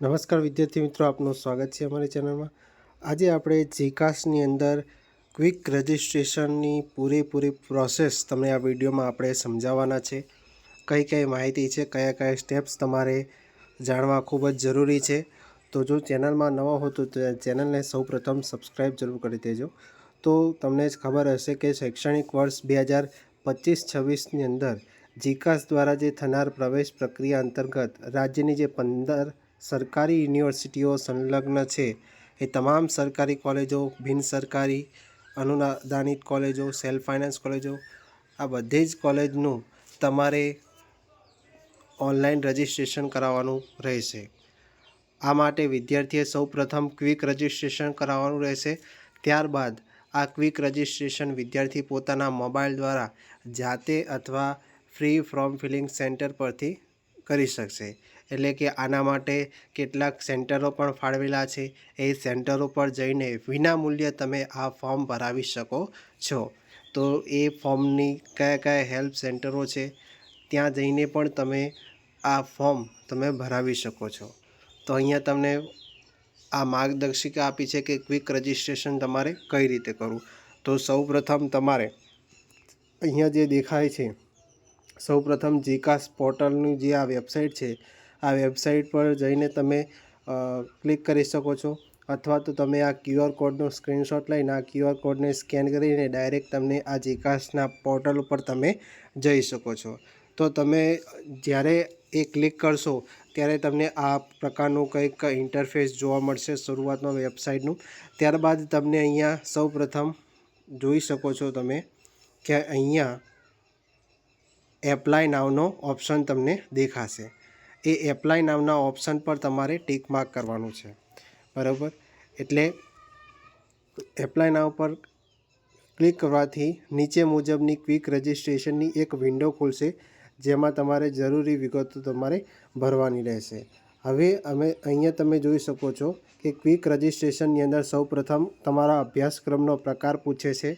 નમસ્કાર વિદ્યાર્થી મિત્રો, આપનું સ્વાગત છે અમારી ચેનલમાં। આજે આપણે જીકાસની અંદર ક્વિક રજિસ્ટ્રેશનની પૂરેપૂરી પ્રોસેસ તમને આ વિડીયોમાં આપણે સમજાવવાના છે। કઈ કઈ માહિતી છે, કયા કયા સ્ટેપ્સ તમારે જાણવા ખૂબ જ જરૂરી છે। તો જો ચેનલમાં નવા હો તો ચેનલને સૌપ્રથમ સબસ્ક્રાઈબ જરૂર કરી દેજો। તો તમને જ ખબર હશે કે શૈક્ષણિક વર્ષ 2025-26ની અંદર જીકાસ દ્વારા જે થનાર પ્રવેશ પ્રક્રિયા અંતર્ગત રાજ્યની જે 15 સરકારી યુનિવર્સિટીઓ સંલગ્ન છે એ તમામ સરકારી કોલેજો, બિન સરકારી, અનુદાનિત કોલેજો, સેલ્ફ ફાઇનાન્સ કોલેજો, આ બધી જ કોલેજનું તમારે ઓનલાઈન રજિસ્ટ્રેશન કરાવવાનું રહેશે। આ માટે વિદ્યાર્થીએ સૌપ્રથમ ક્વિક રજિસ્ટ્રેશન કરાવવાનું રહેશે। ત્યારબાદ આ ક્વિક રજિસ્ટ્રેશન વિદ્યાર્થી પોતાના મોબાઈલ દ્વારા જાતે અથવા ફ્રી ફોર્મ ફિલિંગ સેન્ટર પરથી કરી શકશે। એટલે કે આના માટે કેટલાક સેન્ટરો પણ ફાળવેલા છે, એ સેન્ટરો પર જઈને વિના મૂલ્યે તમે આ ફોર્મ ભરાવી શકો છો। તો એ ફોર્મની કયા કયા હેલ્પ સેન્ટરો છે ત્યાં જઈને પણ તમે આ ફોર્મ તમે ભરાવી શકો છો। તો અહીંયા તમને આ માર્ગદર્શિકા આપી છે કે ક્વિક રજિસ્ટ્રેશન તમારે કઈ રીતે કરવું। તો સૌપ્રથમ તમારે અહીંયા જે દેખાય છે, સૌપ્રથમ જીકાસ પોર્ટલની જે આ વેબસાઇટ છે, આ વેબસાઇટ પર જઈને તમે ક્લિક કરી શકો છો, અથવા તો તમે આ QR કોડનો સ્ક્રીનશોટ લઈને આ QR કોડને સ્કેન કરીને ડાયરેક્ટ તમને આ જીકાસના પોર્ટલ ઉપર તમે જઈ શકો છો। તો તમે જ્યારે એ ક્લિક કરશો ત્યારે તમને આ પ્રકારનું કંઈક ઇન્ટરફેસ જોવા મળશે શરૂઆતમાં વેબસાઇટનું। ત્યારબાદ તમને અહીંયા સૌપ્રથમ જોઈ શકો છો તમે કે અહીંયા એપ્લાય નાવનો ઓપ્શન તમને દેખાશે। એ એપ્લાય નાવના ઓપ્શન પર તમારે ટિક માર્ક કરવાનું છે, બરાબર। એટલે એપ્લાય નાવ પર ક્લિક કરવાથી નીચે મુજબની ક્વિક રજિસ્ટ્રેશનની એક વિન્ડો ખુલશે, જેમાં તમારે જરૂરી વિગતો તમારે ભરવાની રહેશે। હવે અહીંયા તમે જોઈ શકો છો કે ક્વિક રજિસ્ટ્રેશનની અંદર સૌપ્રથમ તમારા અભ્યાસક્રમનો પ્રકાર પૂછે છે।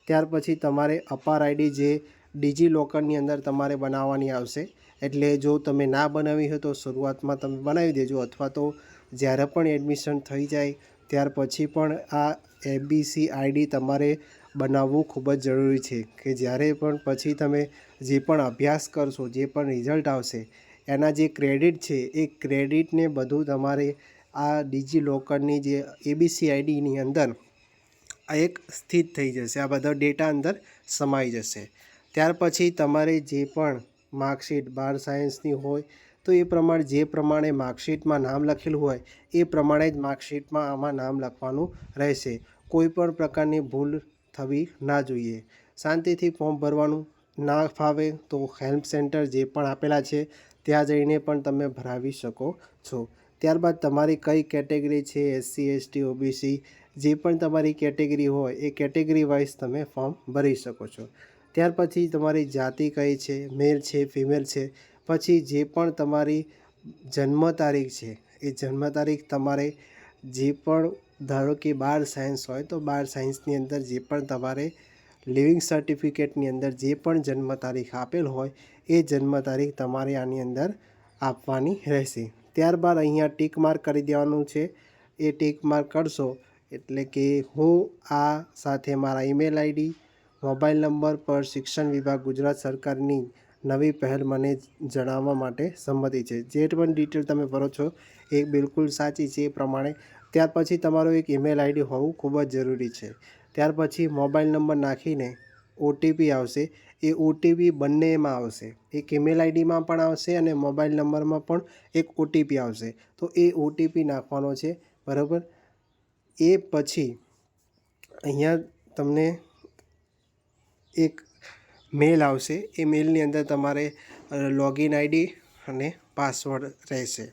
ત્યાર પછી તમારે અપાર આઈડી જે ડિજીલોકરની અંદર તમારે બનાવવાની આવશે। એટલે જો તમે ના બનાવી હોય તો શરૂઆતમાં તમે બનાવી દેજો, અથવા તો જ્યારે પણ એડમિશન થઈ જાય ત્યાર પછી પણ આ એબીસી આઈડી તમારે બનાવવું ખૂબ જ જરૂરી છે, કે જ્યારે પણ પછી તમે જે પણ અભ્યાસ કરશો, જે પણ રિઝલ્ટ આવશે, એના જે ક્રેડિટ છે એ ક્રેડિટને બધું તમારે આ ડિજીલોકરની જે એબીસી આઈડીની અંદર આ એક સ્થિત થઈ જશે, આ બધો ડેટા અંદર સમાઈ જશે। ત્યાર પછી તમારે જે પણ માર્કશીટ 12 સાયન્સની હોય તો એ પ્રમાણે જે પ્રમાણે માર્કશીટમાં નામ લખેલું હોય એ પ્રમાણે જ માર્કશીટમાં આમાં નામ લખવાનું રહેશે। કોઈ પણ પ્રકારની ભૂલ થવી ના જોઈએ। શાંતિથી ફોર્મ ભરવાનું, ના ફાવે તો હેલ્પ સેન્ટર જે પણ આપેલા છે ત્યાં જઈને પણ તમે ભરાવી શકો છો। ત્યારબાદ તમારી કઈ કેટેગરી છે, SC ST OBC જે પણ તમારી કેટેગરી હોય એ કેટેગરી વાઇઝ તમે ફોર્મ ભરી શકો છો। ત્યાર પછી તમારી જાતિ કઈ છે, મેલ છે, ફિમેલ છે, પછી જે પણ તમારી જન્મ તારીખ છે એ જન્મ તારીખ તમારે જે પણ, ધારો કે 12 સાયન્સ હોય તો 12 સાયન્સની અંદર જે પણ તમારે લિવિંગ સર્ટિફિકેટની અંદર જે પણ જન્મ તારીખ આપેલ હોય એ જન્મ તારીખ તમારે આની અંદર આપવાની રહેશે। ત્યારબાદ અહીંયા ટિક માર્ક કરી દેવાનું છે। એ ટિક માર્ક કરશો એટલે કે હું આ સાથે મારા ઈમેલ આઈડી, મોબાઈલ નંબર પર શિક્ષણ વિભાગ ગુજરાત સરકારની નવી પહેલ મને જણાવવા માટે સંમતિ છે। જે પણ ડિટેલ તમે ભરો છો એ બિલકુલ સાચી છે એ પ્રમાણે। ત્યાર પછી તમારો એક ઈમેલ આઈડી હોવું ખૂબ જ જરૂરી છે। ત્યાર પછી મોબાઈલ નંબર નાખીને ઓટીપી આવશે, એ ઓટીપી બંનેમાં આવશે, એક ઈમેલ આઈડીમાં પણ આવશે અને મોબાઈલ નંબરમાં પણ એક ઓટીપી આવશે। તો એ ઓટીપી નાખવાનો છે, બરાબર। એ પછી અહીંયા તમને એક મેલ આવશે, એ મેલની અંદર તમારે લોગિન આઈડી અને પાસવર્ડ રહેશે।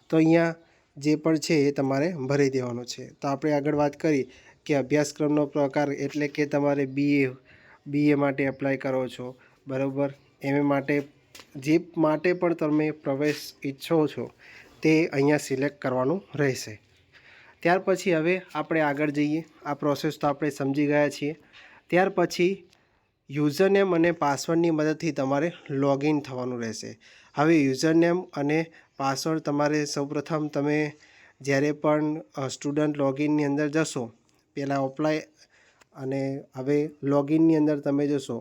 તો અહીંયા જે પણ છે એ તમારે ભરી દેવાનું છે। તો આપણે આગળ વાત કરી કે અભ્યાસક્રમનો પ્રકાર, એટલે કે તમારે બીએ માટે એપ્લાય કરો છો, બરાબર। એમ માટે જે માટે પણ તમે પ્રવેશ ઈચ્છો છો તે અહીંયા સિલેક્ટ કરવાનું રહેશે। ત્યાર પછી હવે આપણે આગળ જઈએ, આ પ્રોસેસ તો આપણે સમજી ગયા છીએ। ત્યાર પછી યુઝરનેમ અને પાસવર્ડની મદદથી તમારે લોગિન થવાનું રહેશે. હવે યુઝરનેમ અને પાસવર્ડ તમારે સૌપ્રથમ તમે જ્યારે પણ સ્ટુડન્ટ લોગિનની અંદર જશો, પહેલાં અપ્લાય અને હવે લોગિનની અંદર તમે જશો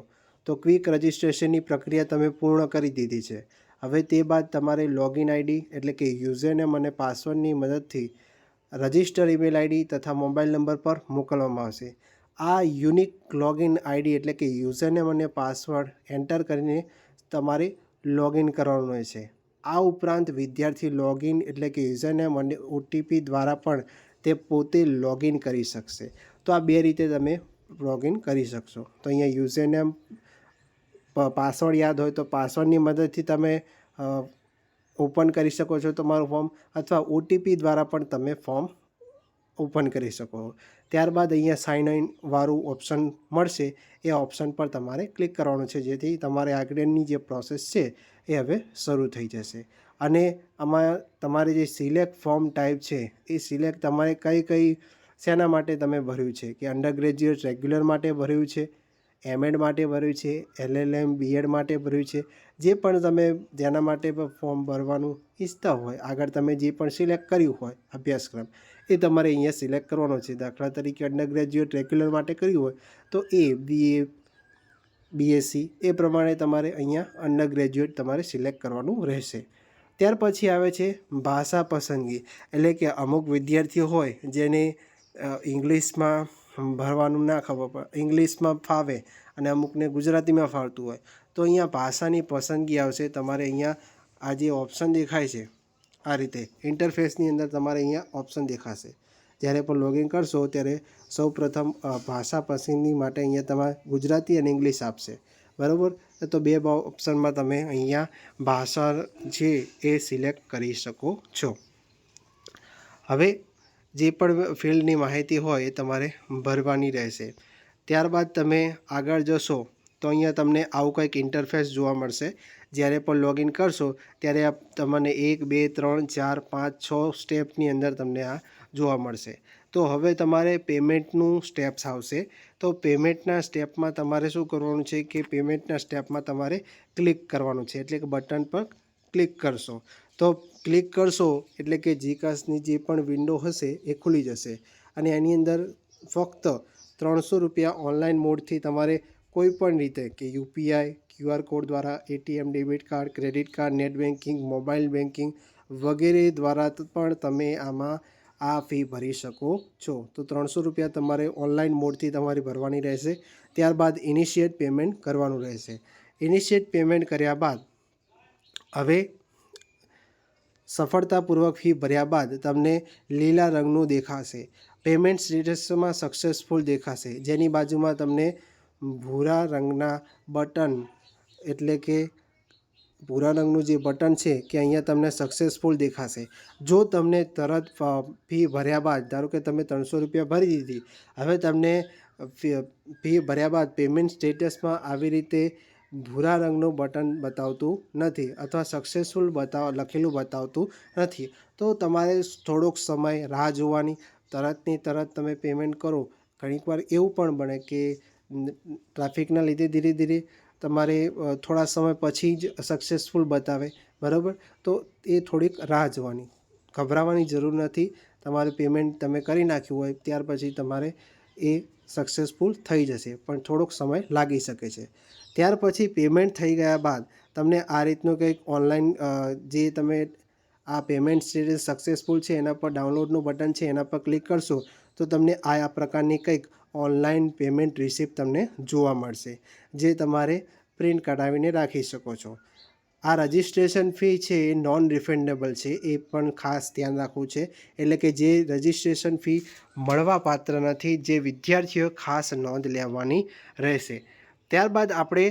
તો ક્વિક રજિસ્ટ્રેશનની પ્રક્રિયા તમે પૂર્ણ કરી દીધી છે. હવે તે બાદ તમારે લોગિન આઈડી એટલે કે યુઝરનેમ અને પાસવર્ડની મદદથી રજિસ્ટર ઈમેલ આઈડી તથા મોબાઈલ નંબર પર મોકલવામાં આવશે. આ યુનિક લોગિન આઈડી એટલે કે યુઝરનેમ અને પાસવર્ડ એન્ટર કરીને તમારે લોગિન કરવાનું હોય છે. આ ઉપરાંત વિદ્યાર્થી લોગિન એટલે કે યુઝરનેમ અને ઓટીપી દ્વારા પણ તે પોતે લોગિન કરી શકશે. તો આ બે રીતે તમે લોગિન કરી શકશો. તો અહીંયા યુઝરનેમ પાસવર્ડ યાદ હોય તો પાસવર્ડની મદદથી તમે ઓપન કરી શકો છો તમારું ફોર્મ, અથવા ઓટીપી દ્વારા પણ તમે ફોર્મ ઓપન કરી શકો. ત્યારબાદ અહીંયા સાઇન ઇન વાળું ઓપ્શન મળશે, એ ઓપ્શન પર તમારે ક્લિક કરવાનું છે, જેથી તમારે આગળની જે પ્રોસેસ છે એ હવે શરૂ થઈ જશે. અને આમાં તમારે જે સિલેક્ટ ફોર્મ ટાઈપ છે એ સિલેક્ટ તમારે કઈ શેના માટે તમે ભર્યું છે, કે અંડર ગ્રેજ્યુએટ રેગ્યુલર માટે ભર્યું છે, એમએડ માટે ભર્યું છે, એલએલએમ બીએડ માટે ભર્યું છે, જે પણ તમે જેના માટે ફોર્મ ભરવાનું ઈચ્છતા હોય, આગળ તમે જે પણ સિલેક્ટ કર્યું હોય અભ્યાસક્રમ, એ તમારે અહીંયા સિલેક્ટ કરવાનો છે. દાખલા તરીકે અંડર ગ્રેજ્યુએટ રેગ્યુલર માટે કર્યું હોય તો એ બીએ બીએસસી એ પ્રમાણે તમારે અહીંયા અંડર ગ્રેજ્યુએટ તમારે સિલેક્ટ કરવાનું રહેશે. ત્યાર પછી આવે છે ભાષા પસંદગી, એટલે કે અમુક વિદ્યાર્થીઓ હોય જેને ઇંગ્લિશમાં ભરવાનું ના ખબર પડે, ઇંગ્લિશમાં ફાવે અને અમુકને ગુજરાતીમાં ફાવતું હોય, તો અહીંયા ભાષાની પસંદગી આવશે. તમારે અહીંયા આ જે ઓપ્શન દેખાય છે આ રીતે ઇન્ટરફેસની અંદર તમારે અહીંયા ઓપ્શન દેખાશે. જ્યારે પણ લોગિન કરશો ત્યારે સૌપ્રથમ ભાષા પસંદગી માટે અહીંયા તમારે ગુજરાતી અને ઇંગ્લિશ આપશે, બરાબર. તો બે ઓપ્શનમાં તમે અહીંયા ભાષા છે એ સિલેક્ટ કરી શકો છો. હવે જે પણ ફિલ્ડની માહિતી હોય એ તમારે ભરવાની રહેશે. ત્યારબાદ તમે આગળ જશો તો અહીંયા તમને આવું કંઈક ઇન્ટરફેસ જોવા મળશે. જ્યારે પણ લોગિન કરશો ત્યારે આ તમને 1 2 3 4 5 6 સ્ટેપની અંદર તમને આ જોવા મળશે. તો હવે તમારે પેમેન્ટનું સ્ટેપ્સ આવશે. તો પેમેન્ટના સ્ટેપમાં તમારે શું કરવાનું છે, કે પેમેન્ટના સ્ટેપમાં તમારે ક્લિક કરવાનું છે, એટલે કે બટન પર ક્લિક કરશો. તો ક્લિક કરશો એટલે કે જીકાસની જે પણ વિન્ડો હશે એ ખુલી જશે, અને એની અંદર ફક્ત 300 રૂપિયા ઓનલાઈન મોડથી તમારે કોઈ પણ રીતે, કે યુપીઆઈ, ક્યુઆર કોડ દ્વારા, ATM, debit card, credit card, net banking, mobile banking વગેરે દ્વારા પણ તમે આમાં આ ફી ભરી શકો છો. તો 300 રૂપિયા તમારે ઓનલાઈન મોડથી તમારે ભરવાની રહેશે. ત્યારબાદ ઇનિશિયેટ પેમેન્ટ કરવાનું રહેશે. ઇનિશિયેટ પેમેન્ટ કર્યા બાદ હવે સફળતાપૂર્વક ફી ભર્યા બાદ તમને લીલા રંગનું દેખાશે, પેમેન્ટ સ્ટેટસમાં સક્સેસફુલ દેખાશે, જેની બાજુમાં તમને ભૂરા રંગના બટન એટલે કે ભૂરા રંગનું જે બટન છે કે અહીંયા તમને સક્સેસફુલ દેખાશે. જો તમને તરત ફી ભર્યા બાદ, ધારો કે તમે 300 રૂપિયા ભરી દીધી, હવે તમને ફી ભર્યા બાદ પેમેન્ટ સ્ટેટસમાં આવી રીતે ભૂરા રંગનું બટન બતાવતું નથી, અથવા સક્સેસફુલ લખેલું બતાવતું નથી. તો તમારે થોડોક સમય રાહ જોવાની, તરતની તરત તમે પેમેન્ટ કરો. ઘણીકવાર એવું પણ બને કે ટ્રાફિકના લીધે ધીરે ધીરે તમારે થોડા સમય પછી જ સક્સેસફુલ બતાવે, બરાબર. તો એ થોડીક રાહ જોવાની, ગભરાવાની જરૂર નથી. તમારે પેમેન્ટ તમે કરી નાખ્યું હોય ત્યાર પછી તમારે એ સક્સેસફુલ થઈ જશે, પણ થોડોક સમય લાગી શકે છે. ત્યાર પછી પેમેન્ટ થઈ ગયા બાદ તમને આ રીતનું કંઈક ઓનલાઈન જે તમે આ પેમેન્ટ સ્ટેટસ સક્સેસફુલ છે એના પર ડાઉનલોડનું બટન છે એના પર ક્લિક કરશો તો તમને આ પ્રકારની કંઈક ઓનલાઈન પેમેન્ટ રિસિપ્ટ તમને જોવા મળશે, જે તમારે પ્રિન્ટ કઢાવીને રાખી શકો છો. આ રજિસ્ટ્રેશન ફી છે એ નોન રિફંડેબલ છે, એ પણ ખાસ ધ્યાન રાખવું છે. એટલે કે જે રજિસ્ટ્રેશન ફી મળવાપાત્ર નથી, જે વિદ્યાર્થીઓ ખાસ નોંધ લેવાની રહેશે. ત્યારબાદ આપણે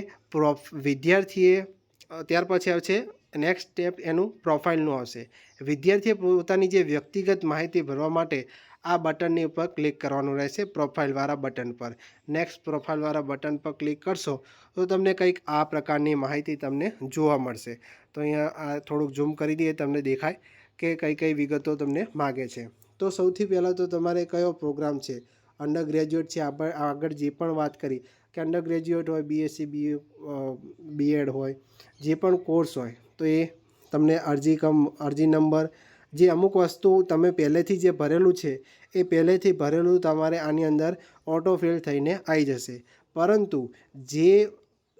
ત્યાર પછી આવશે નેક્સ્ટ સ્ટેપ, એનું પ્રોફાઇલનું આવશે. વિદ્યાર્થીએ પોતાની જે વ્યક્તિગત માહિતી ભરવા માટે આ બટનની ઉપર ક્લિક કરવાનું રહેશે, પ્રોફાઇલવાળા બટન પર. નેક્સ્ટ પ્રોફાઇલવાળા બટન પર ક્લિક કરશો તો તમને કંઈક આ પ્રકારની માહિતી તમને જોવા મળશે. તો અહીંયા આ થોડુંક ઝૂમ કરી દઈએ, તમને દેખાય કે કઈ વિગતો તમને માગે છે. તો સૌથી પહેલાં તો તમારે કયો પ્રોગ્રામ છે, અંડર ગ્રેજ્યુએટ છે, આગળ જે પણ વાત કરી, કે અંડર ગ્રેજ્યુએટ હોય, BSc BEd હોય, જે પણ કોર્સ હોય તો એ તમને અરજી નંબર, જે અમુક વસ્તુ તમે પહેલેથી જે ભરેલું છે એ પહેલેથી ભરેલું તમારે આની અંદર ઓટો ફિલ થઈને આવી જશે. પરંતુ જે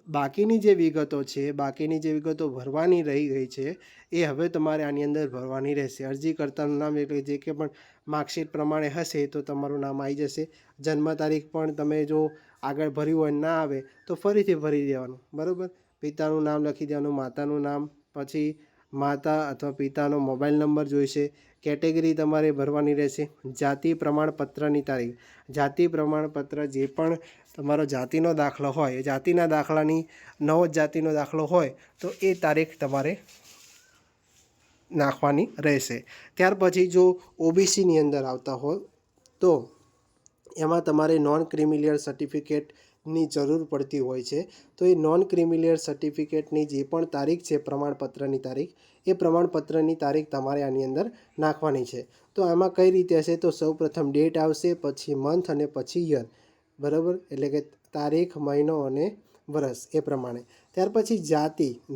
બાકીની જે વિગતો છે, બાકીની જે વિગતો ભરવાની રહી ગઈ છે એ હવે તમારે આની અંદર ભરવાની રહેશે. અરજીકર્તાનું નામ એટલે જે કે પણ માર્કશીટ પ્રમાણે હશે તો તમારું નામ આવી જશે. જન્મ તારીખ પણ તમે જો આગળ ભર્યું હોય ના આવે તો ફરીથી ભરી દેવાનું, બરાબર. પિતાનું નામ લખી દેવાનું, માતાનું નામ, પછી માતા અથવા પિતાનો મોબાઈલ નંબર જોઈશે. કેટેગરી તમારે ભરવાની રહેશે. જાતિ પ્રમાણપત્રની તારીખ, જાતિ પ્રમાણપત્ર જે પણ તમારો જાતિનો દાખલો હોય, એ જાતિના દાખલાની નવો જાતિનો દાખલો હોય તો એ તારીખ તમારે નાખવાની રહેશે. ત્યાર પછી જો OBCની અંદર આવતા હોય તો એમાં તમારે નોન ક્રિમિલિયર સર્ટિફિકેટની જરૂર પડતી હોય છે. તો એ નોન ક્રિમિલિયર સર્ટિફિકેટની જે પણ તારીખ છે, પ્રમાણપત્રની તારીખ, એ પ્રમાણપત્રની તારીખ તમારે આની અંદર નાખવાની છે. તો આમાં કઈ રીતે હશે તો સૌપ્રથમ ડેટ આવશે, પછી મંથ અને પછી યર, બરાબર. એટલે કે તારીખ, મહિનો અને વર્ષ એ પ્રમાણે. ત્યાર પછી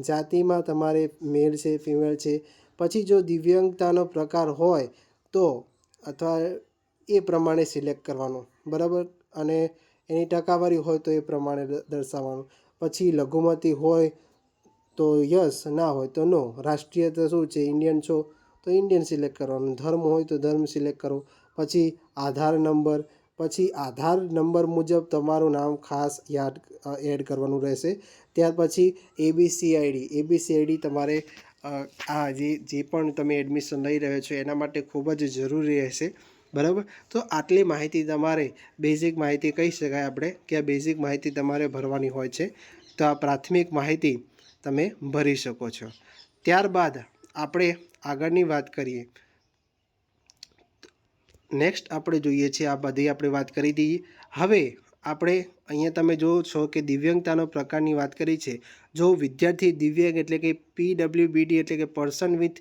જાતિમાં તમારે મેલ છે, ફિમેલ છે. પછી જો દિવ્યાંગતાનો પ્રકાર હોય તો અથવા એ પ્રમાણે સિલેક્ટ કરવાનું, બરાબર. અને એની ટકાવારી હોય તો એ પ્રમાણે દર્શાવવાનું. પછી લઘુમતી હોય તો યસ, ના હોય તો નો. રાષ્ટ્રીયતા શું છે, ઇન્ડિયન છો તો ઇન્ડિયન સિલેક્ટ કરવાનું. ધર્મ હોય તો ધર્મ સિલેક્ટ કરો. પછી આધાર નંબર, પછી આધાર નંબર મુજબ તમારું નામ ખાસ એડ કરવાનું રહેશે. ત્યાર પછી ABCID તમારે આ જે પણ તમે એડમિશન લઈ રહ્યો છો એના માટે ખૂબ જ જરૂરી રહેશે, બરાબર. તો આટલી માહિતી તમારે બેઝિક માહિતી કહી શકાય આપણે કે આ બેઝિક માહિતી તમારે ભરવાની હોય છે. તો આ પ્રાથમિક માહિતી તમે ભરી શકો છો. ત્યારબાદ આપણે આગળની વાત કરીએ. નેક્સ્ટ આપણે જોઈએ છીએ, આ બધી આપણે વાત કરી દઈએ. હવે આપણે અહીંયા તમે જુઓ છો કે દિવ્યાંગતાનો પ્રકારની વાત કરી છે. જો વિદ્યાર્થી દિવ્યાંગ એટલે કે PWBD એટલે કે પર્સન વિથ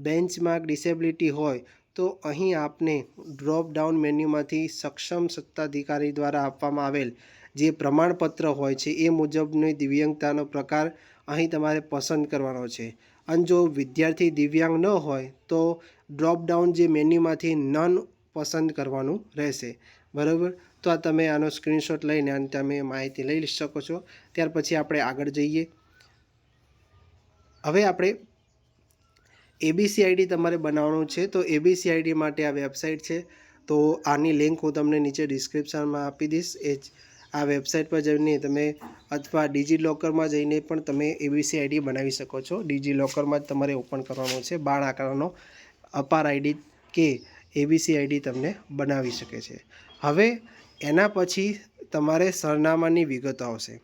બેન્ચમાર્ક ડિસેબિલિટી હોય તો અહીં આપને ડ્રોપ ડાઉન મેન્યુમાંથી સક્ષમ સત્તાધિકારી દ્વારા આપવામાં આવેલ જે પ્રમાણપત્ર હોય છે એ મુજબની દિવ્યાંગતાનો પ્રકાર અહીં તમારે પસંદ કરવાનો છે. અને જો વિદ્યાર્થી દિવ્યાંગ ન હોય તો ડ્રોપ ડાઉન જે મેન્યુમાંથી નન પસંદ કરવાનું રહેશે, બરાબર. તો આ તમે આનો સ્ક્રીનશોટ લઈને અને તમે માહિતી લઈ શકો છો. ત્યાર પછી આપણે આગળ જઈએ. હવે આપણે ABCID તમારે બનાવવાનું છે. તો ABCID માટે આ વેબસાઇટ છે. તો આની લિંક હું તમને નીચે ડિસ્ક્રિપ્શનમાં આપી દઈશ. આ વેબસાઇટ પર જઈને તમે અથવા ડિજિલોકરમાં જઈને પણ તમે ABCID બનાવી શકો છો. ડિજિલોકરમાં જ તમારે ઓપન કરવાનું છે. બાળ આકારનો અપાર ID કે ABCID તમને બનાવી શકે છે. હવે એના પછી તમારે સરનામાની વિગતો આવશે.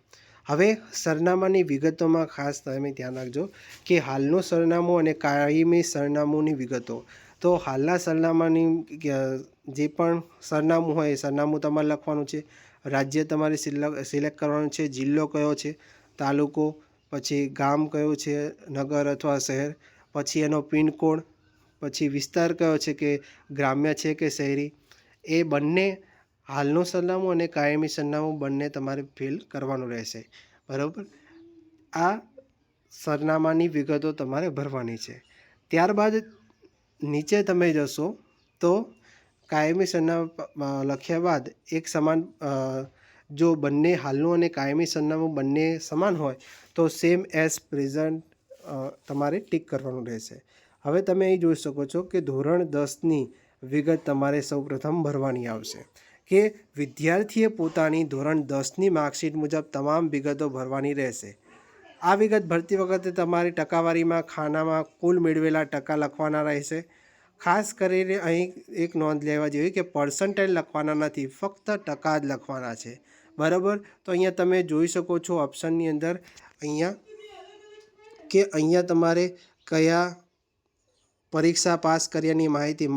હવે સરનામાની વિગતોમાં ખાસ તમે ધ્યાન રાખજો કે હાલનું સરનામું અને કાયમી સરનામુંની વિગતો. તો હાલના સરનામાની જે પણ સરનામું હોય એ સરનામું તમારે લખવાનું છે. રાજ્ય તમારે સિલેક્ટ કરવાનું છે. જિલ્લો કયો છે, તાલુકો, પછી ગામ કયું છે, નગર અથવા શહેર, પછી એનો પિનકોડ, પછી વિસ્તાર કયો છે કે ગ્રામ્ય છે કે શહેરી. એ બંને હાલનું સરનામું અને કાયમી સરનામું બંને તમારે ફિલ કરવાનું રહેશે, બરાબર. આ સરનામાની વિગતો તમારે ભરવાની છે. ત્યારબાદ નીચે તમે જશો તો કાયમી સરનામું લખ્યા બાદ એક સમાન જો બંને હાલનું અને કાયમી સરનામું બંને સમાન હોય તો સેમ એઝ પ્રેઝન્ટ તમારે ટીક કરવાનું રહેશે. હવે તમે અહીં જોઈ શકો છો કે ધોરણ 10ની વિગત તમારે સૌપ્રથમ ભરવાની આવશે કે વિદ્યાર્થીએ પોતાની ધોરણ 10ની માર્કશીટ મુજબ તમામ વિગતો ભરવાની રહેશે. આ વિગત ભરતી વખતે તમારી ટકાવારીમાં ખાનામાં કુલ મેળવેલા ટકા લખવાના રહેશે. ખાસ કરીને અહીં એક નોંધ લેવા જેવી કે પર્સન્ટેજ લખવાના નથી, ફક્ત ટકા જ લખવાના છે, બરાબર. તો અહીંયા તમે જોઈ શકો છો ઓપ્શનની અંદર અહીંયા તમારે કયા પરીક્ષા પાસ કર્યાની માહિતી,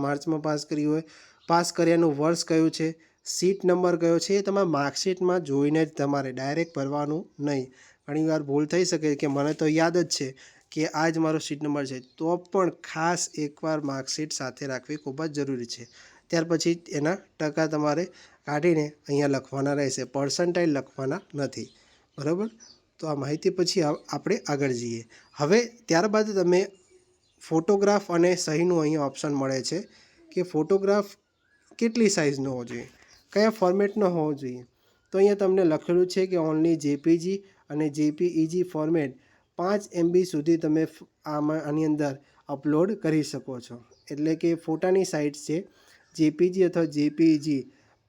માર્ચમાં પાસ કરી હોય, પાસ કર્યાનું વર્ષ કયું છે, સીટ નંબર કયો છે, એ તમારે માર્કશીટમાં જોઈને જ તમારે ડાયરેક્ટ ભરવાનું નહીં. ઘણીવાર ભૂલ થઈ શકે કે મને તો યાદ જ છે કે આ જ મારો સીટ નંબર છે, તો પણ ખાસ એકવાર માર્કશીટ સાથે રાખવી ખૂબ જ જરૂરી છે. ત્યાર પછી એના ટકા તમારે કાઢીને અહીંયા લખવાના રહેશે, પર્સન્ટાઇલ લખવાના નથી. બરાબર. તો આ માહિતી પછી આપણે આગળ જઈએ. હવે ત્યારબાદ તમે ફોટોગ્રાફ અને સહીનું અહીંયા ઓપ્શન મળે છે કે ફોટોગ્રાફ કેટલી સાઇઝનો હોવો જોઈએ, કયા ફોર્મેટનો હોવો જોઈએ. તો અહીંયા તમને લખેલું છે કે ઓનલી જેપીજી અને જેપીઈજી ફોર્મેટ 5 MB સુધી તમે આની અંદર અપલોડ કરી શકો છો. એટલે કે ફોટાની સાઇઝ છે જેપીજી અથવા જેપીઈજી,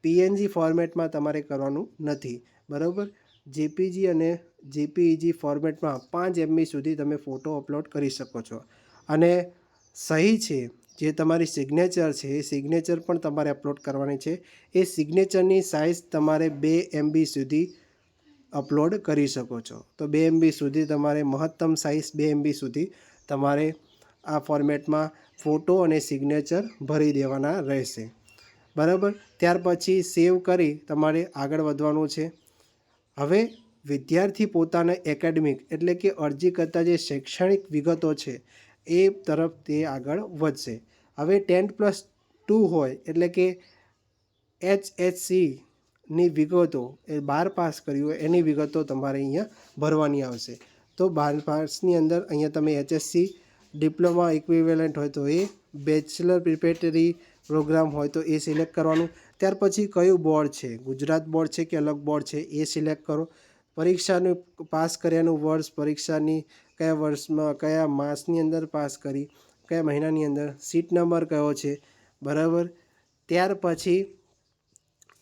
પીએનજી ફોર્મેટમાં તમારે કરવાનું નથી. બરાબર. જેપીજી અને જેપીઈજી ફોર્મેટમાં 5 MB સુધી તમે ફોટો અપલોડ કરી શકો છો. અને સહી છે જે તમારી સિગ્નેચર છે એ સિગ્નેચર પણ તમારે અપલોડ કરવાની છે. એ સિગ્નેચરની સાઇઝ તમારે 2 MB સુધી અપલોડ કરી શકો છો. તો 2 MB સુધી તમારે મહત્તમ સાઇઝ 2 MB સુધી તમારે આ ફોર્મેટમાં ફોટો અને સિગ્નેચર ભરી દેવાના રહેશે. બરાબર. ત્યાર પછી સેવ કરી તમારે આગળ વધવાનું છે. હવે વિદ્યાર્થી પોતાના એકેડમિક એટલે કે અરજી કરતાં જે શૈક્ષણિક વિગતો છે એ તરફ તે આગળ વધશે. હવે 10+2 હોય એટલે કે HSCની વિગતો, એ 12 પાસ કર્યું હોય એની વિગતો તમારે અહીંયા ભરવાની આવશે. તો 12 પાસની અંદર અહીંયા તમે HSC ડિપ્લોમા ઇક્વિવેલન્ટ હોય તો એ, બેચલર પ્રિપેરેટરી પ્રોગ્રામ હોય તો એ સિલેક્ટ કરવાનું. ત્યાર પછી કયું બોર્ડ છે, ગુજરાત બોર્ડ છે કે અલગ બોર્ડ છે એ સિલેક્ટ કરો. પરીક્ષાનું પાસ કર્યાનું વર્ષ, પરીક્ષાની કયા વર્ષમાં કયા માસની અંદર પાસ કરી, કયા મહિનાની અંદર, સીટ નંબર કયો છે. બરાબર. ત્યાર પછી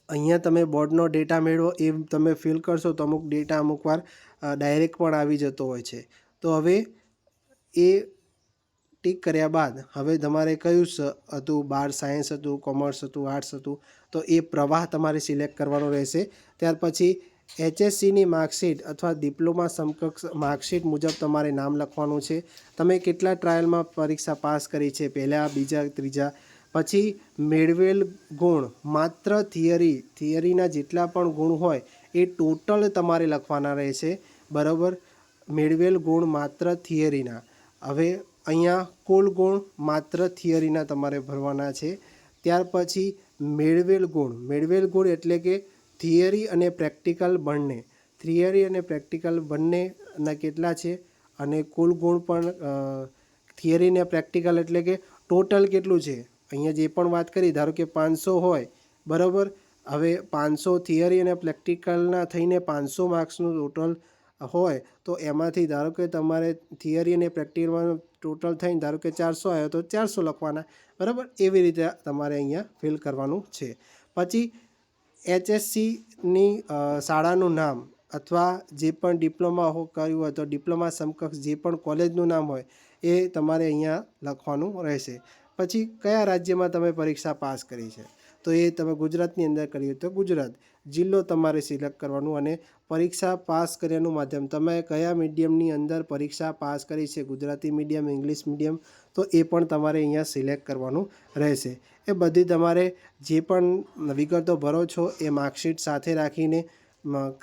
અહીંયા તમે બોર્ડનો ડેટા મેળવો એ તમે ફિલ કરશો તો અમુક ડેટા અમુકવાર ડાયરેક્ટ પણ આવી જતો હોય છે. તો હવે એ ટીક કર્યા બાદ હવે તમારે કયું હતું, 12 સાયન્સ હતું, કોમર્સ હતું, આર્ટ્સ હતું, તો એ પ્રવાહ તમારે સિલેક્ટ કરવાનો રહેશે. ત્યાર પછી HSCની માર્કશીટ અથવા ડિપ્લોમા સમકક્ષ માર્કશીટ મુજબ તમારે નામ લખવાનું છે. તમે કેટલા ટ્રાયલમાં પરીક્ષા પાસ કરી છે, પહેલા, બીજા, ત્રીજા. પછી મેળવેલ ગુણ માત્ર થિયરીના જેટલા પણ ગુણ હોય એ ટોટલ તમારે લખવાના રહેશે. બરાબર. મેળવેલ ગુણ માત્ર થિયરીના. હવે અહીંયા કુલ ગુણ માત્ર થિયરીના તમારે ભરવાના છે. ત્યાર પછી મેળવેલ ગુણ એટલે કે થિયરી અને પ્રેક્ટિકલ બંને, થિયરી અને પ્રેક્ટિકલ બંનેના કેટલા છે અને કુલ ગુણ પણ થિયરી અને પ્રેક્ટિકલ એટલે કે ટોટલ કેટલું છે. અહીંયા જે પણ વાત કરી, ધારો કે 500 હોય. બરાબર. હવે 500 થિયરી અને પ્રેક્ટિકલના થઈને 500 માર્ક્સનું ટોટલ હોય તો એમાંથી ધારો કે તમારે થિયરી અને પ્રેક્ટિકલમાં ટોટલ થઈને ધારો કે 400 આવ્યો તો 400 લખવાના. બરાબર. એવી રીતે તમારે અહીંયા ફિલ કરવાનું છે. પછી HSCની શાળાનું નામ અથવા જે પણ ડિપ્લોમા કર્યું હોય તો ડિપ્લોમા સમકક્ષ જે પણ કોલેજનું નામ હોય એ તમારે અહીંયા લખવાનું રહેશે. પછી કયા રાજ્યમાં તમે પરીક્ષા પાસ કરી છે, તો એ તમે ગુજરાતની અંદર કરી હોય તો ગુજરાત, જિલ્લો તમારે સિલેક્ટ કરવાનું અને પરીક્ષા પાસ કર્યાનું માધ્યમ, તમે કયા મીડિયમની અંદર પરીક્ષા પાસ કરી છે, ગુજરાતી મીડિયમ, ઇંગ્લિશ મીડિયમ, તો એ પણ તમારે અહીંયા સિલેક્ટ કરવાનું રહેશે. એ બધી તમારે જે પણ વિગતો ભરો છો એ માર્કશીટ સાથે રાખીને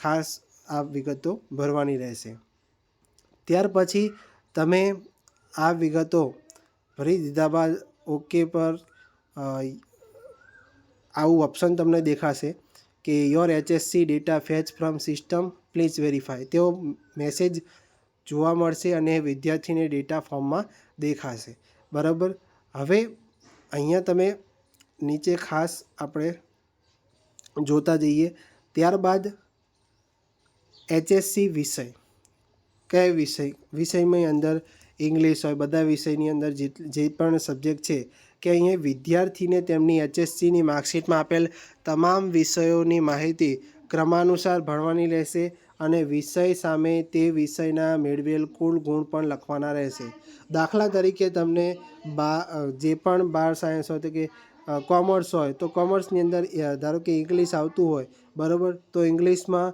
ખાસ આ વિગતો ભરવાની રહેશે. ત્યાર પછી તમે આ વિગતો ભરી દીધા બાદ ઓકે પર આવું ઓપ્શન તમને દેખાશે કે your HSC data fetch from system please verify, તેવો મેસેજ જોવા મળશે અને વિદ્યાર્થીને ડેટા ફોર્મમાં દેખાશે. બરાબર. હવે અહીંયા તમે નીચે ખાસ આપણે જોતા જઈએ. ત્યારબાદ HSC વિષય, કયા વિષયની અંદર ઇંગ્લિશ હોય, બધા વિષયની અંદર જે પણ સબ્જેક્ટ છે કે અહીંયા વિદ્યાર્થીને તેમની HSCની માર્કશીટમાં આપેલ તમામ વિષયોની માહિતી ક્રમાનુસાર ભરવાની રહેશે અને વિષય સામે તે વિષયના મેળવેલ કુલ ગુણ પણ લખવાના રહેશે. દાખલા તરીકે તમને જે પણ 12 સાયન્સ હોય તો કે કોમર્સ હોય તો કોમર્સની અંદર ધારો કે ઇંગ્લિશ આવતું હોય. બરાબર. તો ઇંગ્લિશમાં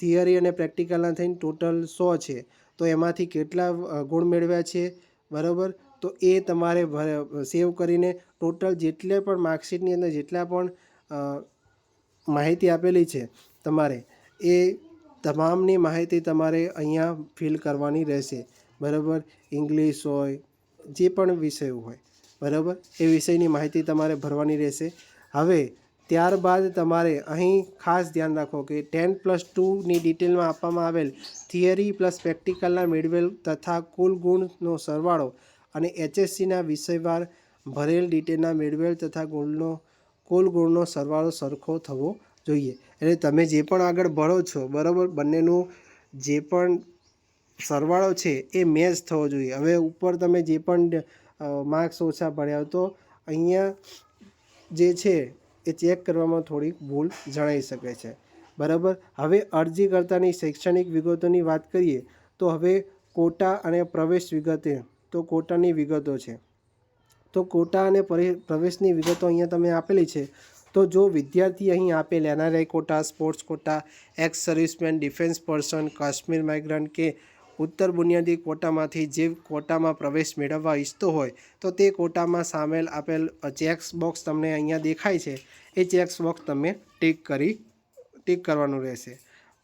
થિયરી અને પ્રેક્ટિકલના થઈને ટોટલ 100 છે, તો એમાંથી કેટલા ગુણ મેળવ્યા છે. બરાબર. તો એ તમારે સેવ કરીને ટોટલ જેટલા પણ માર્કશીટની અંદર જેટલા પણ માહિતી આપેલી છે તમારે એ તમામની માહિતી તમારે અહીંયા ફિલ કરવાની રહેશે. બરાબર. ઇંગ્લિશ હોય, જે પણ વિષય હોય. બરાબર. એ વિષયની માહિતી તમારે ભરવાની રહેશે. હવે ત્યારબાદ તમારે અહીં ખાસ ધ્યાન રાખો કે 10+2ની ડિટેલમાં આપવામાં આવેલ થિયરી પ્લસ પ્રેક્ટિકલના મેળવેલ તથા કુલ ગુણનો સરવાળો અને HSCના વિષયવાર ભરેલ ડિટેલના મેળવેલ તથા કુલ ગુણનો સરવાળો સરખો થવો જોઈએ. એટલે તમે જે પણ આગળ ભરો છો બરાબર, બંનેનું જે પણ સરવાળો છે એ મેચ થવો જોઈએ. હવે ઉપર તમે જે પણ માર્ક્સ ઓછા પડ્યા તો અહીંયા જે છે એ ચેક કરવામાં થોડીક ભૂલ જણાઈ શકે છે. બરાબર. હવે અરજીકર્તાની શૈક્ષણિક વિગતોની વાત કરીએ તો હવે કોટા અને પ્રવેશ વિગતે, તો કોટાની વિગતો છે. તો કોટા અને પ્રવેશની વિગતો અહીંયા તમે આપેલી છે. તો જો વિદ્યાર્થી અહીં આપેલ NRI quota, sports quota, ex serviceman, defence person, Kashmir migrant કે ઉત્તર બુનિયાદી કોટામાંથી જે કોટામાં પ્રવેશ મેળવવા ઈચ્છતો હોય તો તે કોટામાં સામેલ આપેલ ચેક્સ બોક્સ તમને અહીંયા દેખાય છે એ ચેક્સ બોક્સ તમે ટીક કરવાનું રહેશે.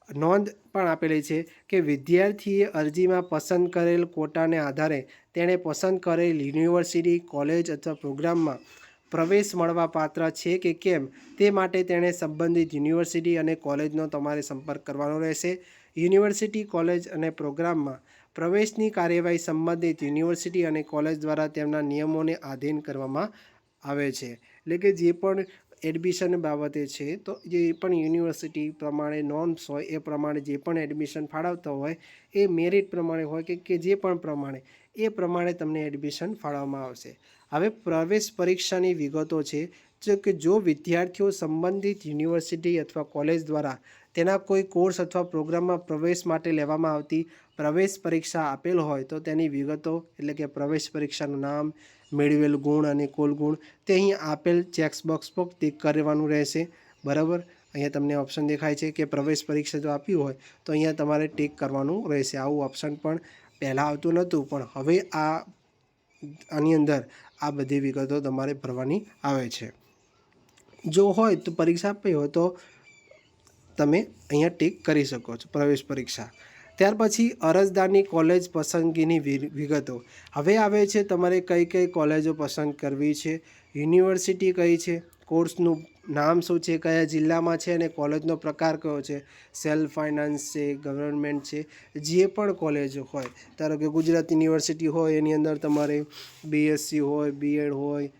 નોંધ પણ આપેલી છે કે વિદ્યાર્થીએ અરજીમાં પસંદ કરેલ કોટાને આધારે તેણે પસંદ કરેલ યુનિવર્સિટી, કોલેજ અથવા પ્રોગ્રામમાં પ્રવેશ મળવા પાત્ર છે કે કેમ તે માટે તેણે સંબંધિત યુનિવર્સિટી અને કોલેજનો તમારે સંપર્ક કરવાનો રહેશે. યુનિવર્સિટી, કોલેજ અને પ્રોગ્રામમાં પ્રવેશની કાર્યવાહી સંબંધિત યુનિવર્સિટી અને કોલેજ દ્વારા તેમના નિયમોને આધીન કરવામાં આવે છે. એટલે કે જે પણ એડમિશન બાબતે છે તો જે પણ યુનિવર્સિટી પ્રમાણે નોર્મ્સ હોય એ પ્રમાણે જે પણ એડમિશન ફાળવતા હોય એ મેરિટ પ્રમાણે હોય કે જે પણ પ્રમાણે એ પ્રમાણે તમને એડમિશન ફાળવવામાં આવશે. હવે પ્રવેશ પરીક્ષાની વિગતો છે કે જો વિદ્યાર્થીઓ સંબંધિત યુનિવર્સિટી અથવા કોલેજ દ્વારા તેના કોઈ કોર્સ અથવા પ્રોગ્રામમાં પ્રવેશ માટે લેવામાં આવતી પ્રવેશ પરીક્ષા આપેલ હોય તો તેની વિગતો એટલે કે પ્રવેશ પરીક્ષાનું નામ, મેળવેલ ગુણ અને કુલ ગુણ તે અહીં આપેલ ચેક્સ બોક્સ પર ટિક કરવાનું રહેશે. બરાબર. અહીંયા તમને ઓપ્શન દેખાય છે કે પ્રવેશ પરીક્ષા જો આપી હોય તો અહીંયા તમારે ટિક કરવાનું રહેશે. આવું ઓપ્શન પણ પહેલાં આવતું નહોતું પણ હવે આની અંદર આ બધી વિગતો તમારે ભરવાની આવે છે. જો હોય તો પરીક્ષા આપી હોય તો તમે અહીંયા ટિક કરી શકો છો પ્રવેશ પરીક્ષા. ત્યાર પછી અરજદારની કોલેજ પસંદગીની વિગતો. હવે આવે છે તમારે કઈ કઈ કોલેજો પસંદ કરવી છે, યુનિવર્સિટી કઈ છે, કોર્સનું નામ શું છે, કયા જિલ્લામાં છે અને કોલેજનો પ્રકાર કયો છે, સેલ્ફ ફાઇનાન્સ છે, ગવર્મેન્ટ છે, જે પણ કોલેજો હોય. ધારો કે ગુજરાત યુનિવર્સિટી હોય એની અંદર તમારે BSc હોય, BEd હોય,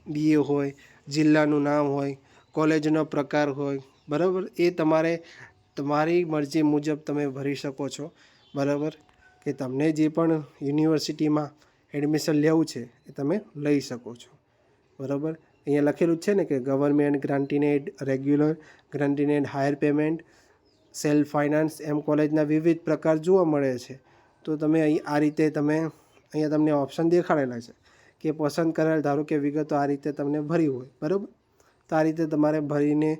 BA હોય, જિલ્લાનું નામ હોય, કોલેજનો પ્રકાર હોય. બરાબર. એ તમારે તમારી મરજી મુજબ તમે ભરી શકો છો. બરાબર. કે તમને જે પણ યુનિવર્સિટીમાં એડમિશન લેવું છે એ તમે લઈ શકો છો. બરાબર. અહીંયા લખેલું જ છે ને કે government, grant in aid, regular, grant in aid, higher payment, self finance એમ કોલેજના વિવિધ પ્રકાર જોવા મળે છે. તો તમે અહીં આ રીતે તમે અહીંયા તમને ઓપ્શન દેખાડેલા છે કે પસંદ કરેલ ધારો કે વિગતો આ રીતે તમને ભરી હોય. બરાબર. તો આ રીતે તમારે ભરીને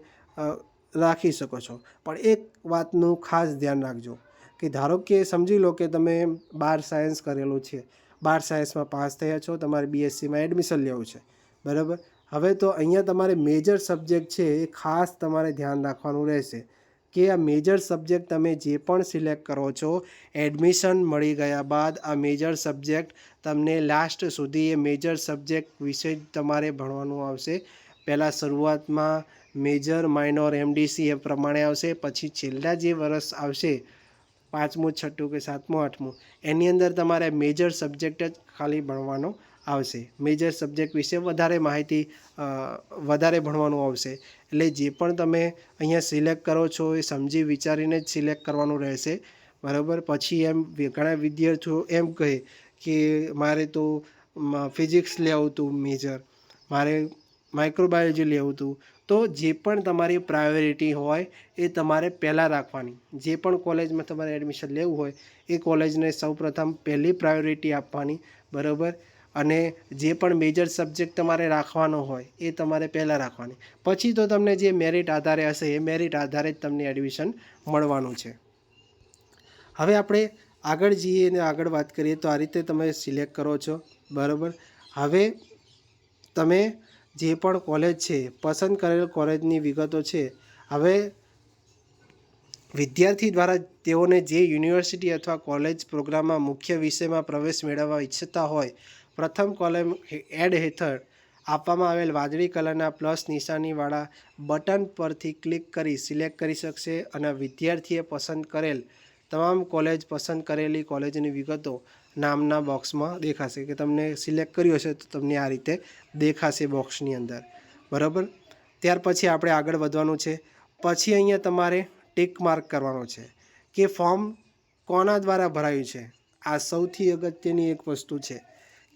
રાખી શકો છો. પણ એક વાતનું ખાસ ધ્યાન રાખજો કે ધારો કે સમજી લો કે તમે 12 સાયન્સ કરેલું છે, 12 સાયન્સમાં પાસ થયા છો, તમારે BScમાં એડમિશન લેવું છે. બરાબર. હવે તો અહીંયા તમારે મેજર સબ્જેક્ટ છે એ ખાસ તમારે ધ્યાન રાખવાનું રહેશે કે આ મેજર સબ્જેક્ટ તમે જે પણ સિલેક્ટ કરો છો એડમિશન મળી ગયા બાદ આ મેજર સબ્જેક્ટ તમને લાસ્ટ સુધી એ મેજર સબ્જેક્ટ વિશે જ તમારે ભણવાનું આવશે. પહેલાં શરૂઆતમાં મેજર, માઇનોર, MDC એ પ્રમાણે આવશે. પછી છેલ્લા જે વર્ષ આવશે 5મું, 6મું કે 7મું, 8મું એની અંદર તમારે મેજર સબ્જેક્ટ જ ખાલી ભણવાનો આવશે. મેજર સબ્જેક્ટ વિશે વધારે માહિતી વધારે ભણવાનું આવશે. એટલે જે પણ તમે અહીંયા સિલેક્ટ કરો છો એ સમજી વિચારીને જ સિલેક્ટ કરવાનું રહેશે. બરાબર. પછી એમ ઘણા વિદ્યાર્થીઓ એમ કહે કે મારે તો ફિઝિક્સ લેવું હતું મેજર, મારે માઇક્રોબાયોલોજી લેવું હતું. તો જે પણ તમારી પ્રાયોરિટી હોય એ તમારે પહેલાં રાખવાની. જે પણ કોલેજમાં તમારે એડમિશન લેવું હોય એ કોલેજને સૌપ્રથમ પહેલી પ્રાયોરિટી આપવાની. બરાબર. અને જે પણ મેજર સબ્જેક્ટ તમારે રાખવાનો હોય એ તમારે પહેલાં રાખવાની. પછી તો તમને જે મેરિટ આધારે હશે એ મેરિટ આધારે જ તમને એડમિશન મળવાનું છે. હવે આપણે આગળ જઈએ અને આગળ વાત કરીએ તો આ રીતે તમે સિલેક્ટ કરો છો. બરાબર. હવે તમે જે પણ કોલેજ છે પસંદ કરેલ કોલેજની વિગતો છે. હવે વિદ્યાર્થી દ્વારા તેઓને જે યુનિવર્સિટી અથવા કોલેજ પ્રોગ્રામમાં મુખ્ય વિષયમાં પ્રવેશ મેળવવા ઈચ્છતા હોય પ્રથમ કોલમ એડ હેઠળ આપવામાં આવેલ વાદળી કલરના પ્લસ નિશાનીવાળા બટન પરથી ક્લિક કરી સિલેક્ટ કરી શકશે અને વિદ્યાર્થીએ પસંદ કરેલ તમામ કોલેજ પસંદ કરેલી કોલેજની વિગતો નામના બોક્સમાં દેખાશે કે તમને સિલેક્ટ કર્યું હશે તો તમને આ રીતે દેખાશે બોક્સની અંદર, બરાબર. ત્યાર પછી આપણે આગળ વધવાનું છે. પછી અહીંયા તમારે ટિક માર્ક કરવાનો છે કે ફોર્મ કોના દ્વારા ભરાયું છે. આ સૌથી અગત્યની એક વસ્તુ છે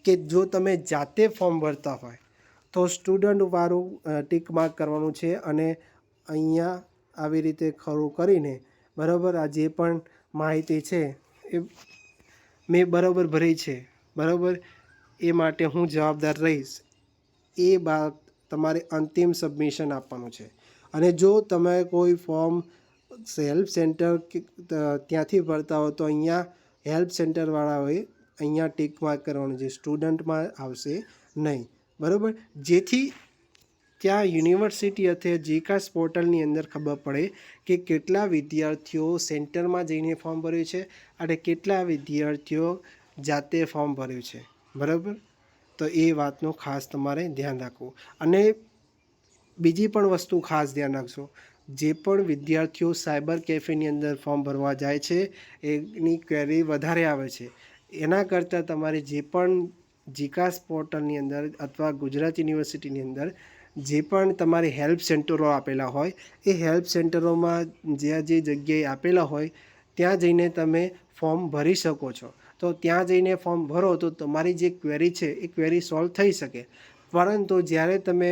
કે જો તમે જાતે ફોર્મ ભરતા હોય તો સ્ટુડન્ટવાળું ટિક માર્ક કરવાનું છે અને અહીંયા આવી રીતે ખરું કરીને બરાબર આ જે પણ માહિતી છે એ મેં બરાબર ભરી છે, બરાબર, એ માટે હું જવાબદાર રહીશ, એ બાદ તમારે અંતિમ સબમિશન આપવાનું છે. અને જો તમે કોઈ ફોર્મ હેલ્પ સેન્ટર ત્યાંથી ભરતા હો તો અહીંયા હેલ્પ સેન્ટરવાળાઓએ અહીંયા ટિક માર્ક કરવાનું છે, સ્ટુડન્ટમાં આવશે નહીં, બરાબર. જેથી ત્યાં યુનિવર્સિટી અથવા જીકાસ પોર્ટલની અંદર ખબર પડે કે કેટલા વિદ્યાર્થીઓ સેન્ટરમાં જઈને ફોર્મ ભર્યું છે અને કેટલા વિદ્યાર્થીઓ જાતે ફોર્મ ભર્યું છે, બરાબર. તો એ વાતનું ખાસ તમારે ધ્યાન રાખવું. અને બીજી પણ વસ્તુ ખાસ ધ્યાન રાખજો, જે પણ વિદ્યાર્થીઓ સાયબર કેફેની અંદર ફોર્મ ભરવા જાય છે એની ક્વેરી વધારે આવે છે, એના કરતાં તમારે જે પણ જીકાસ પોર્ટલની અંદર અથવા ગુજરાત યુનિવર્સિટીની અંદર જે પણ તમારે હેલ્પ સેન્ટરો આપેલા હોય એ હેલ્પ સેન્ટરોમાં જે જગ્યાએ આપેલા હોય ત્યાં જઈને તમે ફોર્મ ભરી શકો છો. તો ત્યાં જઈને ફોર્મ ભરો તો તમારી જે ક્વેરી છે એ ક્વેરી સોલ્વ થઈ શકે. પરંતુ જ્યારે તમે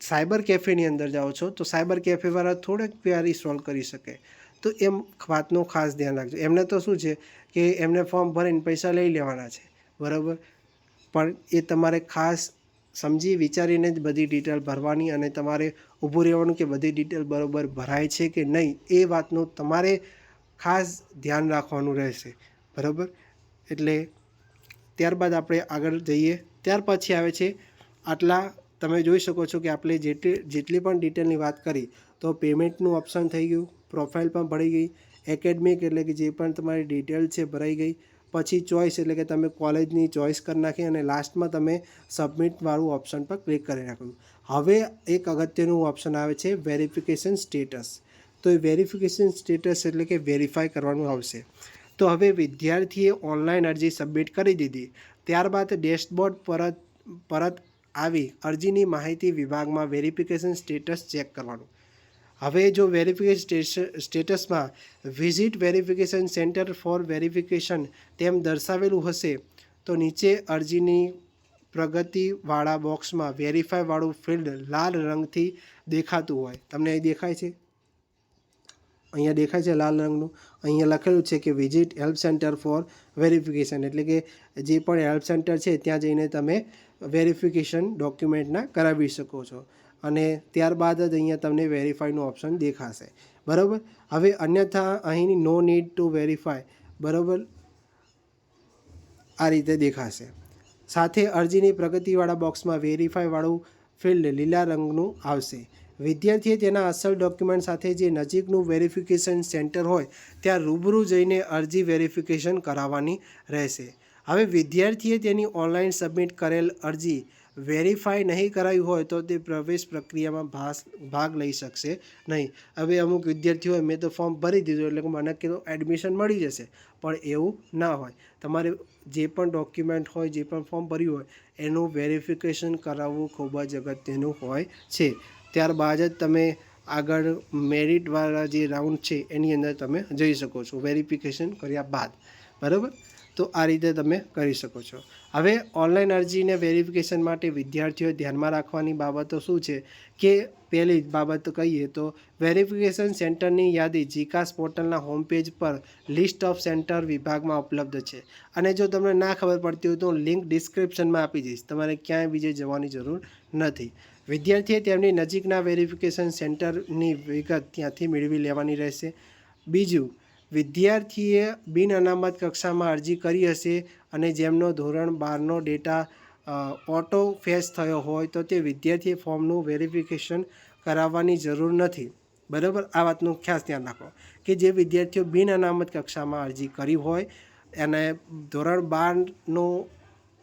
સાયબર કેફેની અંદર જાઓ છો તો સાયબર કેફેવાળા થોડેક ક્વેરી સોલ્વ કરી શકે. તો એમ વાતનું ખાસ ધ્યાન રાખજો. એમને તો શું છે કે એમને ફોર્મ ભરીને પૈસા લઈ લેવાના છે, બરાબર. પણ એ તમારે ખાસ સમજી વિચારીને જ બધી ડિટેલ ભરવાની અને તમારે ઊભું રહેવાનું કે બધી ડિટેલ બરાબર ભરાય છે કે નહીં એ વાતનું તમારે ખાસ ધ્યાન રાખવાનું રહેશે, બરાબર. એટલે ત્યારબાદ આપણે આગળ જઈએ. ત્યાર પછી આવે છે આટલા તમે જોઈ શકો છો કે આપણે જેટલી પણ ડિટેલની વાત કરી તો પેમેન્ટનું ઓપ્શન થઈ ગયું, પ્રોફાઇલ પણ ભરી ગઈ, એકેડમિક એટલે કે જે પણ તમારી ડિટેલ છે ભરાઈ ગઈ, પછી ચોઈસ એટલે કે તમે કોલેજની ચોઈસ કરી નાખી અને લાસ્ટમાં તમે સબમિટવાળું ઓપ્શન પર ક્લિક કરી નાખ્યું. હવે એક અગત્યનું ઓપ્શન આવે છે વેરિફિકેશન સ્ટેટસ. તો એ વેરિફિકેશન સ્ટેટસ એટલે કે વેરીફાઈ કરવાનું આવશે. તો હવે વિદ્યાર્થીએ ઓનલાઈન અરજી સબમિટ કરી દીધી, ત્યારબાદ ડેશબોર્ડ પરત આવી અરજીની માહિતી વિભાગમાં વેરિફિકેશન સ્ટેટસ ચેક કરવાનું. હવે જો વેરિફિકેશન સ્ટેટસમાં visit verification centre for verification તેમ દર્શાવેલું હશે તો નીચે અરજીની પ્રગતિવાળા બોક્સમાં વેરીફાઈવાળું ફિલ્ડ લાલ રંગથી દેખાતું હોય, તમને અહીં દેખાય છે, અહીંયા દેખાય છે લાલ રંગનું, અહીંયા લખેલું છે કે visit help centre for verification, એટલે કે જે પણ હેલ્પ સેન્ટર છે ત્યાં જઈને તમે વેરિફિકેશન ડોક્યુમેન્ટના કરાવી શકો છો. અને ત્યારબાદ જ અહીંયા તમને વેરીફાઈનું ઓપ્શન દેખાશે, બરાબર. હવે અન્યથા અહીં નો નીડ ટુ વેરીફાય, બરાબર, આ રીતે દેખાશે. સાથે અરજીની પ્રગતિવાળા બોક્સમાં વેરીફાઈવાળું ફિલ્ડ લીલા રંગનું આવશે. વિદ્યાર્થીએ તેના અસલ ડોક્યુમેન્ટ સાથે જે નજીકનું વેરિફિકેશન સેન્ટર હોય ત્યાં રૂબરૂ જઈને અરજી વેરિફિકેશન કરાવવાની રહેશે. હવે વિદ્યાર્થીએ તેની ઓનલાઈન સબમિટ કરેલ અરજી વેરીફાઈ નહીં કરાવી હોય તો તે પ્રવેશ પ્રક્રિયામાં ભાગ લઈ શકશે નહીં. હવે અમુક વિદ્યાર્થીઓ હોય મેં તો ફોર્મ ભરી દીધું એટલે મને કીધું એડમિશન મળી જશે, પણ એવું ના હોય. તમારે જે પણ ડોક્યુમેન્ટ હોય, જે પણ ફોર્મ ભર્યું હોય એનું વેરિફિકેશન કરાવવું ખૂબ જ અગત્યનું હોય છે. ત્યારબાદ જ તમે આગળ મેરિટવાળા જે રાઉન્ડ છે એની અંદર તમે જઈ શકો છો વેરિફિકેશન કર્યા બાદ, બરાબર. તો આ રીતે તમે કરી શકો છો. હવે ઓનલાઈન અરજીને વેરિફિકેશન માટે વિદ્યાર્થીઓએ ધ્યાનમાં રાખવાની બાબતો શું છે કે પહેલી બાબત કહીએ તો વેરિફિકેશન સેન્ટરની યાદી જીકાસ પોર્ટલના હોમ પેજ પર લિસ્ટ ઓફ સેન્ટર વિભાગમાં ઉપલબ્ધ છે. અને જો તમને ના ખબર પડતી હોય તો લિંક ડિસ્ક્રિપ્શનમાં આપી દઈશ, તમારે ક્યાંય બીજે જવાની જરૂર નથી. વિદ્યાર્થીએ તેમની નજીકના વેરિફિકેશન સેન્ટરની વિગત ત્યાંથી મેળવી લેવાની રહેશે. બીજું, વિદ્યાર્થીએ બિન અનામત કક્ષામાં અરજી કરી હશે અને જેમનો ધોરણ 12નો ડેટા ઓટો ફેચ થયો હોય તો તે વિદ્યાર્થીએ ફોર્મનું વેરિફિકેશન કરાવવાની જરૂર નથી, બરાબર. આ વાતનું ખાસ ધ્યાન રાખો કે જે વિદ્યાર્થીઓ બિન અનામત કક્ષામાં અરજી કરી હોય અને ધોરણ 12નો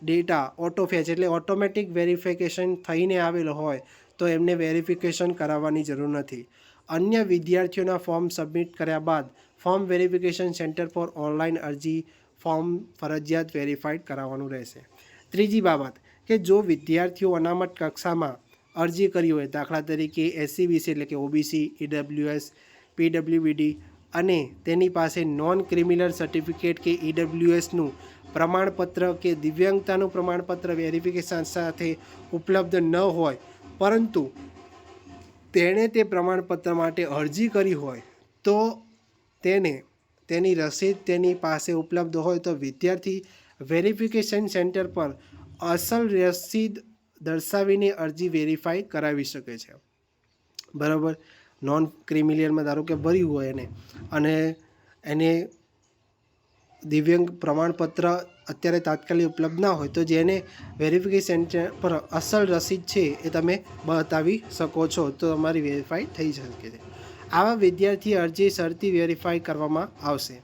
ડેટા ઓટોફેચ એટલે ઓટોમેટિક વેરિફિકેશન થઈને આવેલો હોય તો એમને વેરિફિકેશન કરાવવાની જરૂર નથી. અન્ય વિદ્યાર્થીઓના ફોર્મ સબમિટ કર્યા બાદ ફોર્મ વેરિફિકેશન સેન્ટર પર ઓનલાઈન અરજી ફોર્મ ફરજિયાત વેરીફાઈડ કરાવવાનું રહેશે. ત્રીજી બાબત કે જો વિદ્યાર્થીઓ અનામત કક્ષામાં અરજી કરી હોય, દાખલા તરીકે SCBC એટલે કે OBC, EWS, PWBD અને તેની પાસે નોન ક્રિમિનલ સર્ટિફિકેટ કે EWSનું પ્રમાણપત્ર કે દિવ્યાંગતાનું પ્રમાણપત્ર વેરિફિકેશન સાથે ઉપલબ્ધ ન હોય, પરંતુ તેણે તે પ્રમાણપત્ર માટે અરજી કરી હોય તો તેની રસીદ તેની પાસે ઉપલબ્ધ હોય તો વિદ્યાર્થી વેરિફિકેશન સેન્ટર પર અસલ રસીદ દર્શાવીને અરજી વેરીફાઈ કરાવી શકે છે. બરાબર. નોન ક્રિમિલિયનમાં ધારો કે ભર્યું હોય અને એને દિવ્યાંગ પ્રમાણપત્ર અત્યારે તાત્કાલિક ઉપલબ્ધ ના હોય તો જેને વેરિફિકેશન સેન્ટર પર અસલ રસીદ છે એ તમે બતાવી શકો છો તો તમારી વેરીફાઈ થઈ શકે છે. આવા વિદ્યાર્થી અરજી શરતી વેરીફાઈ કરવામાં આવશે.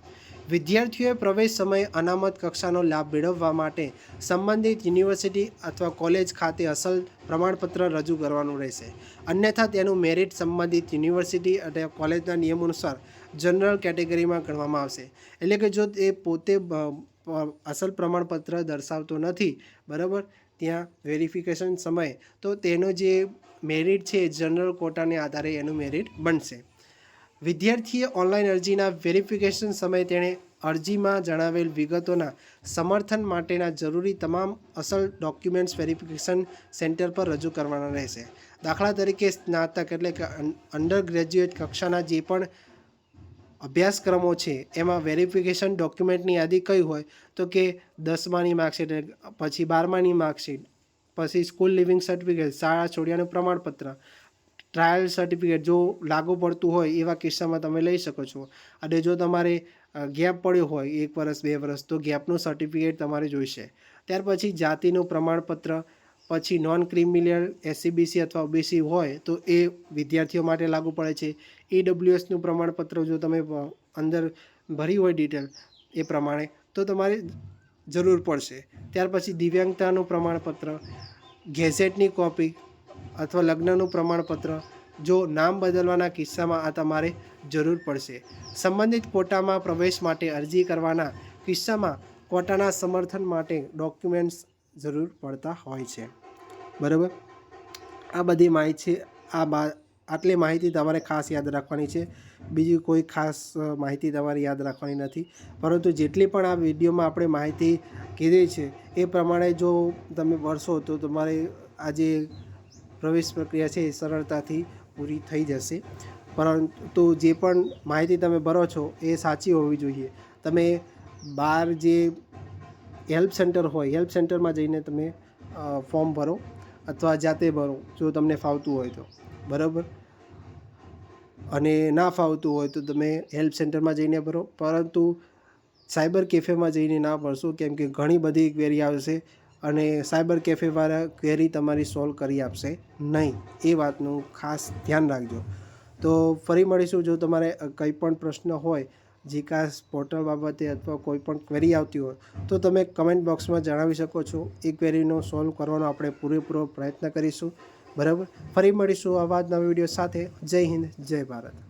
વિદ્યાર્થીઓએ પ્રવેશ સમયે અનામત કક્ષાનો લાભ મેળવવા માટે સંબંધિત યુનિવર્સિટી અથવા કોલેજ ખાતે અસલ પ્રમાણપત્ર રજૂ કરવાનું રહેશે. અન્યથા તેનું મેરિટ સંબંધિત યુનિવર્સિટી અને કોલેજના નિયમો અનુસાર જનરલ કેટેગરીમાં ગણવામાં આવશે. એટલે કે જો તે પોતે અસલ પ્રમાણપત્ર દર્શાવતો નથી, બરાબર, ત્યાં વેરિફિકેશન સમયે, તો તેનો જે મેરિટ છે જનરલ કોટાને આધારે એનું મેરિટ બનશે. વિદ્યાર્થીએ ઓનલાઈન અરજીના વેરિફિકેશન સમયે તેણે અરજીમાં જણાવેલ વિગતોના સમર્થન માટેના જરૂરી તમામ અસલ ડોક્યુમેન્ટ્સ વેરિફિકેશન સેન્ટર પર રજૂ કરવાના રહેશે. દાખલા તરીકે સ્નાતક એટલે કે અંડર ગ્રેજ્યુએટ કક્ષાના જે પણ અભ્યાસક્રમો છે એમાં વેરિફિકેશન ડોક્યુમેન્ટની યાદી કઈ હોય તો કે 10માની માર્કશીટ, પછી 12માની માર્કશીટ, પછી સ્કૂલ લિવિંગ સર્ટિફિકેટ, શાળા છોડ્યાનું પ્રમાણપત્ર, ટ્રાયલ સર્ટિફિકેટ જો લાગુ પડતું હોય એવા કિસ્સામાં તમે લઈ શકો છો. અને જો તમારે ગેપ પડ્યો હોય 1 વર્ષ 2 વર્ષ તો ગેપનું સર્ટિફિકેટ તમારે જોઈશે. ત્યાર પછી જાતિનું પ્રમાણપત્ર, પછી નોન ક્રિમિનલ SCBC અથવા OBC હોય તો એ વિદ્યાર્થીઓ માટે લાગુ પડે છે. EWSનું પ્રમાણપત્ર જો તમે અંદર ભરી હોય ડિટેલ એ પ્રમાણે તો તમારે જરૂર પડશે. ત્યાર પછી દિવ્યાંગતાનું પ્રમાણપત્ર, ગેઝેટની કોપી અથવા લગ્નનું પ્રમાણપત્ર, જો નામ બદલવાના કિસ્સામાં આ તમારે જરૂર પડશે. સંબંધિત કોટામાં પ્રવેશ માટે અરજી કરવાના કિસ્સામાં કોટાના સમર્થન માટે ડોક્યુમેન્ટ્સ જરૂર પડતા હોય છે. બરાબર. આ બધી માહિતી આટલી માહિતી તમારે ખાસ યાદ રાખવાની છે. બીજી કોઈ ખાસ માહિતી તમારે યાદ રાખવાની નથી, પરંતુ જેટલી પણ આ વિડીયોમાં આપણે માહિતી કીધી છે એ પ્રમાણે જો તમે ભરશો તો તમારે આ જે પ્રવેશ પ્રક્રિયા છે એ સરળતાથી પૂરી થઈ જશે. પરંતુ જે પણ માહિતી તમે ભરો છો એ સાચી હોવી જોઈએ. તમે બહાર જે હેલ્પ સેન્ટર હોય હેલ્પ સેન્ટરમાં જઈને તમે ફોર્મ ભરો અથવા જાતે ભરો જો તમને ફાવતું હોય તો, બરાબર. અને ના ફાવતું હોય તો તમે હેલ્પ સેન્ટરમાં જઈને ભરો, પરંતુ સાયબર કેફેમાં જઈને ના ભરશો, કેમ કે ઘણી બધી ક્વેરી આવશે અને સાયબર કેફેવાળા ક્વેરી તમારી સોલ્વ કરી આપશે નહીં. એ વાતનું ખાસ ધ્યાન રાખજો. તો ફરી મળીશું. જો તમારે કંઈ પણ પ્રશ્ન હોય જીકાસ પોર્ટલ બાબતે અથવા કોઈ પણ ક્વેરી આવતી હોય તો તમે કમેન્ટ બોક્સમાં જણાવી શકો છો. એ ક્વેરીનો સોલ્વ કરવાનો આપણે પૂરેપૂરો પ્રયત્ન કરીશું. બરાબર. ફરી મળીશું આવા જ નવા વિડીયો સાથે. જય હિન્દ, જય ભારત.